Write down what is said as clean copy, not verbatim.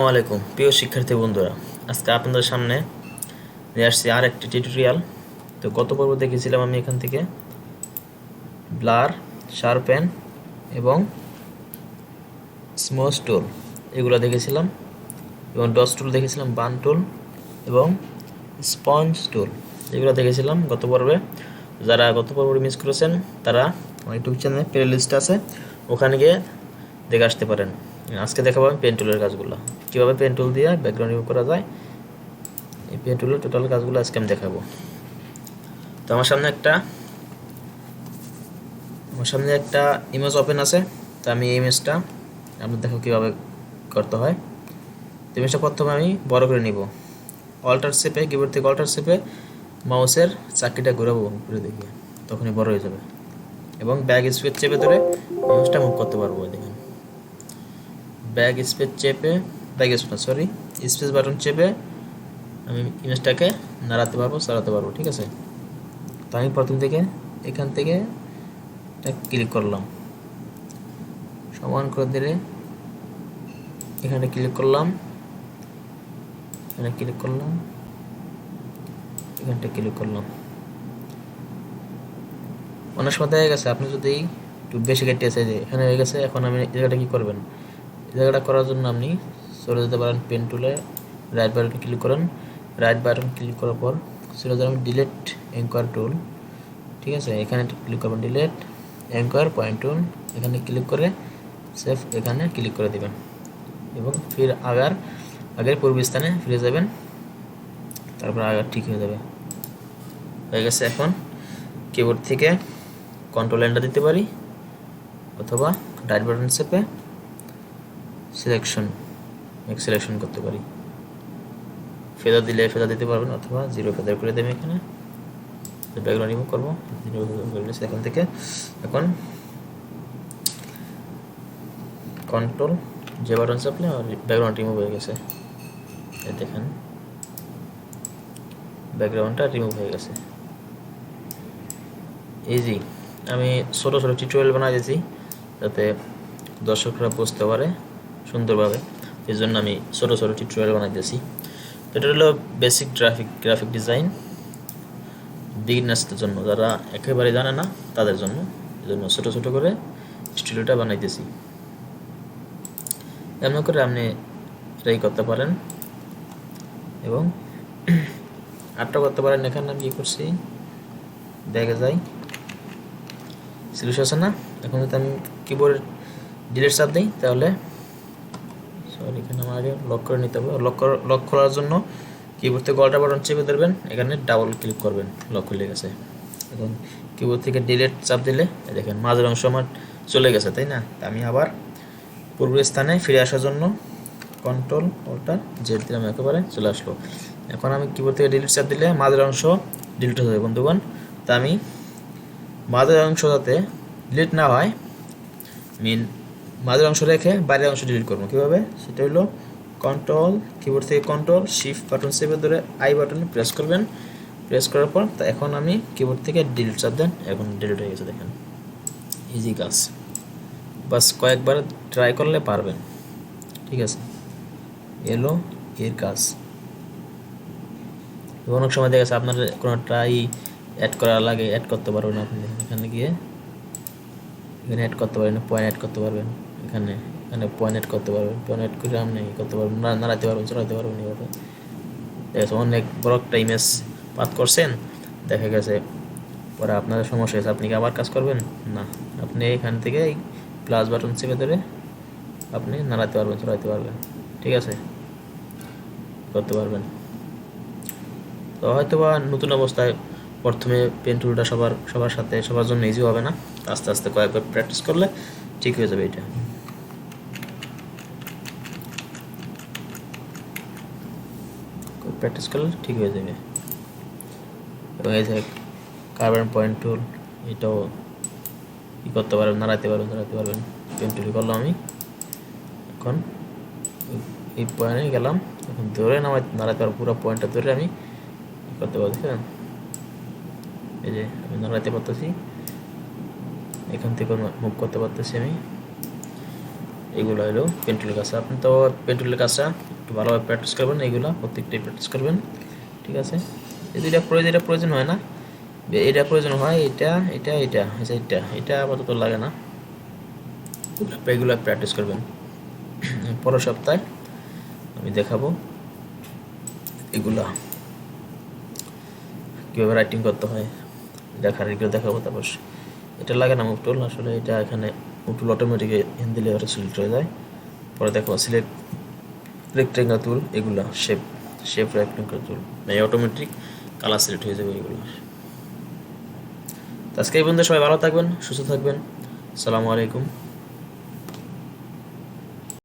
আসসালামু আলাইকুম প্রিয় শিক্ষার্থী বন্ধুরা, আজকে আপনাদের সামনে নিয়ে আসছি আর একটি টিউটোরিয়াল। তো গত পর্ব দেখেছিলাম আমি এখান থেকে ব্লার, শার্পেন এবং স্মোচ টুল এগুলো দেখেছিলাম, এবং ডস টুল দেখেছিলাম, বান টুল এবং স্পঞ্জ টুল এগুলো দেখেছিলাম গত পর্বে। যারা গত পর্ব মিস করেছেন তারা আমার ইউটিউব চ্যানেলে প্লে লিস্ট আছে, ওখানে গিয়ে দেখে আসতে পারেন। আজকে দেখাবো আমি পেন টুলের কাজগুলো, কীভাবে পেন টুল দিয়ে ব্যাকগ্রাউন্ড রিমুভ করা যায়। এই পেন টুলের টোটাল কাজগুলো আজকে আমি দেখাবো। তো আমার সামনে একটা ইমেজ ওপেন আছে। তো আমি এই ইমেজটা আপনার দেখো কীভাবে করতে হয়। তো ইমেজটা প্রথমে আমি বড় করে নিব। অল্টার শেপে, কিবোর্ড থেকে অল্টার শেপে মাউসের চাকিটা ঘুরাবো ঘুরে দেখি, তখনই বড় হয়ে যাবে। এবং ব্যাক স্পেস চেপে ধরে ইমেজটা মুভ করতে পারবো। দেখেন, স্পেস বাটন চেপে আমি ইমেজটাকে নাড়াতে পারবো, চালাতে পারবো। ঠিক আছে, তো আমি প্রথম থেকে এখান থেকে ক্লিক করলাম, সমান করে দিলে এখানে ক্লিক করলাম, এখানটা ক্লিক করলাম। অনেক সময় দেখা গেছে আপনি যদি একটু বেশি কেটেছে, যে এখানে হয়ে গেছে, এখন আমি এই জায়গাটা কী করবেন, এই জায়গাটা করার জন্য আপনি চলে যেতে পারেন পেন টুলে, রাইট বাটন ক্লিক করেন। রাইট বাটন ক্লিক করার পর চলে যাবেন ডিলেট অ্যাঙ্কার টুল। ঠিক আছে, এখানে ক্লিক করবেন ডিলেট অ্যাঙ্কার পয়েন্ট টুল, এখানে ক্লিক করে সেভ এখানে ক্লিক করে দেবেন এবং ফির আগের পূর্ব স্থানে ফিরে যাবেন, তারপর আবার ঠিক হয়ে যাবে। হয়ে গেছে। এখন কিবোর্ড থেকে কন্ট্রোল এন্টার দিতে পারি, অথবা রাইট বাটন চেপে সিলেকশন করতে পারি। ফেদার দিলে ফেদার দিতে পারবেন, অথবা জিরো ফেদার করে দেবেন। এখানে ব্যাকগ্রাউন্ড রিমুভ করবো, এখান থেকে। এখন কন্ট্রোল যে বাটন চাপলে ব্যাকগ্রাউন্ড রিমুভ হয়ে গেছে। দেখেন, ব্যাকগ্রাউন্ডটা রিমুভ হয়ে গেছে। ইজি। আমি ছোটো ছোটো টিউটোরিয়াল বানাই দিয়েছি যাতে দর্শকরা বুঝতে পারে সুন্দরভাবে, এই জন্য আমি ছোটো ছোটো টিউটোরিয়াল বানাই দিয়েছি। তো এটা হলো বেসিক গ্রাফিক ডিজাইন বিগিনার্সদের জন্য, যারা একেবারে জানে না তাদের জন্য, এই জন্য ছোটো ছোটো করে টিউটোরিয়ালটা বানাইতেছি। এমন করে আপনি এটাই করতে পারেন এবং আরটা করতে পারেন। এখানে আমি কী করছি দেখা যায়, সিলেকশন আছে না। এখন যদি আমি কিবোর্ড ডিলিট চাপ দিই, তাহলে এখানে আমার আগে লক করে নিতে হবে। লক করার জন্য কিবোর্ড থেকে অল্টার বাটন চেপে ধরবেন, এখানে ডাবল ক্লিক করবেন, লক খুলে গেছে। এখন কিবোর্ড থেকে ডিলিট চাপ দিলে দেখেন মাঝের অংশ আমার চলে গেছে, তাই না? আমি আবার পূর্ব স্থানে ফিরে আসার জন্য কন্ট্রোল অল্টার জেড দিলাম, একেবারে চলে আসলো। এখন আমি কিবোর্ড থেকে ডিলিট চাপ দিলে মাঝের অংশ ডিলিট হয়ে যাবে বন্ধুগণ। তা আমি মাঝের অংশ যাতে ডিলিট না হয়, মাঝের অংশ রেখে বাইরের অংশ ডিলিট করবো। কীভাবে, সেটা হলো কিবোর্ড থেকে কন্ট্রোল শিফট বাটন চেপে ধরে আই বাটনে প্রেস করবেন। প্রেস করার পর এখন আমি কিবোর্ড থেকে ডিলিট চাপ দেন, এখন ডিলিট হয়ে গেছে। দেখেন, ইজি কাজ, বাস কয়েকবার ট্রাই করলে পারবেন। ঠিক আছে, এলো এর কাজ। অনেক সময় দেখা গেছে আপনার কোনো ট্রাই অ্যাড করা লাগে, অ্যাড করতে পারবেন আপনি। এখানে গিয়ে এখানে অ্যাড করতে পারবেন, পয়েন্ট অ্যাড করতে পারবেন, এখানে পয়েন্ট অ্যাড করতে পারবেন। পয়েন্ট অ্যাড করে আপনি করতে পারবেন, নাড়াতে পারবেন, চলাতে পারবেন। এইভাবে দেখা গেছে অনেক বড় একটা ইমেজ পাস করছেন, দেখা গেছে পরে আপনার সমস্যা হয়েছে, আপনি কি আবার কাজ করবেন না? আপনি এখান থেকে এই প্লাস বাটন চেপে ধরে আপনি নাড়াতে পারবেন, চলাতে পারবেন। ঠিক আছে, করতে পারবেন। তো হয়তো বা নতুন অবস্থায় প্রথমে পেন টুলটা সবার জন্য ইজি হবে না, আস্তে আস্তে কয়েকবার প্র্যাকটিস করলে ঠিক হয়ে যাবে। এটা প্র্যাকটিস করলে ঠিক হয়ে যাবে। এবং এই যে কার্বন পয়েন্ট টুল, এটাও কী করতে পারবেন, নাড়াতে পারবেন। পেন টুল করলাম আমি, এখন এই পয়েন্টে গেলাম, এখন ধরে নাড়াতে পারবো, পুরো পয়েন্টটা ধরে আমি করতে পারছি। এই যে আমি নাড়াতে পারতেছি, এখান থেকে মুভ করতে পারতেছি আমি। এগুলো হলো পেন টুলের কাজটা। আপনি তো পেন টুলের কাজটা একটু ভালোভাবে প্র্যাকটিস করবেন, এইগুলো প্রত্যেকটাই প্র্যাকটিস করবেন, ঠিক আছে? এই দুইটা প্রয়োজন হয় না, এটা প্রয়োজন হয়, এটা আপাতত লাগে না, এগুলো প্র্যাকটিস করবেন। পরের সপ্তাহে আমি দেখাবো এগুলা কীভাবে রাইটিং করতে হয়, দেখার এগুলো দেখাবো। তারপর এটা লাগে না মুভ টুল, আসলে এটা এখানে মুভ টুল অটোমেটিক হিন্দি লেয়ারে সিলেক্ট হয়ে যায়। পরে দেখো সিলেক্ট রেক্টেঙ্গেল টুল, এগুলা শেপ রেক্টেঙ্গেল টুল, এই অটোমেটিক কালার সিলেক্ট হয়ে যাবে এগুলো। আজকে এই পর্যন্ত, সবাই ভালো থাকবেন, সুস্থ থাকবেন, আসসালামু আলাইকুম।